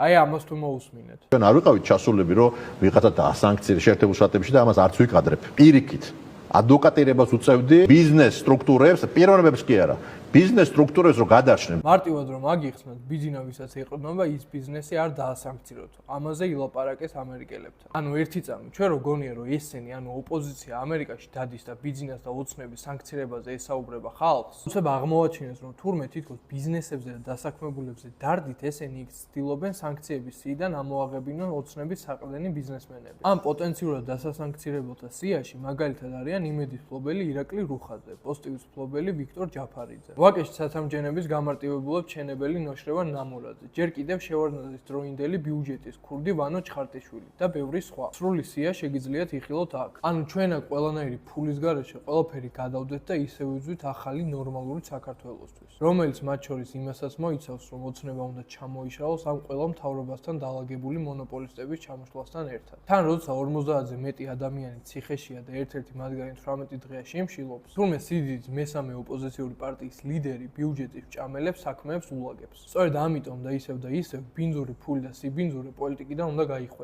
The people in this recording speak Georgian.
აი ამას თუ მოусმინეთ. ჩვენ არ ვიყავით ჩასულები, რომ ვიღაცა დაასანქცირებს შეერთებულ შტატებში და ამას არც ვიკადრებ. პირიქით, ადვოკატირებას უწევდი ბიზნეს სტრუქტურებს, პიროვნებებს კი არა. ბიზნეს სტრუქტურებს რო გადაარჩნენ. მარტივად რომ აგიხსნათ, ბიძინა ვისაც ეყრდნობა ის ბიზნესი არ დაასანქციროთ. ამაზე ილაპარაკეს ამერიკელებთან. ანუ ერთი წამი, ჩვენ რო გონია რომ ესენი, ანუ ოპოზიცია ამერიკაში დადის და ბიძინას და ოცნების სანქცირებაზე ესაუბრება ხალხს, უცებ აღმოვაჩინეს რომ თურმე თითქოს ბიზნესებზე და დასაქმებულებზე დარდით ესენი იქ ცდილობენ სანქციების სიიდან ამოაღებინონ ოცნების საყრდენი ბიზნესმენები. ამ პოტენციურად დასასანქცირებელთა სიაში მაგალითად არიან იმედის მფლობელი ირაკლი რუხაძე, პოსტივის მფლობელი ვიქტორ ჯაფარიძე. ვაკეში სათამჯენების გამარტივებულად ჩენებელი ნოშრევან ნამურაძე, ჯერ კიდევ შევარდნაძის დროინდელი ბიუჯეტის ქურდი ვანო ჩხარტიშვილი და ბევრი სხვა. სრული სია შეგიძლიათ იხილოთ აქ. ანუ ჩვენ აქ ყველანაირი ფულის გარეშე ყველაფერი გადავდეთ და ისევ ვიძვით ახალი ნორმალური საქართველოსთვის, რომელიც მათ შორის იმასაც მოიცავს, რომ ოცნება უნდა ჩამოიშალოს ამ ყველა მთავრობასთან დალაგებული მონოპოლისტების ჩამოშლასთან ერთად. თან როცა 50-ზე მეტი ადამიანი ციხეშია და ერთ-ერთი მათგანი 18 დღეა შემშილობს, თურმე სიდიდით მესამე ოპოზიციური პარტიის ლიდერი ბიუჯეტის ვჭამელებს საქმეებს ულაგებს. სწორედ ამიტომ და ისევ ბინძური ფული და სიბინძური პოლიტიკიდან უნდა გაიხვეწოს.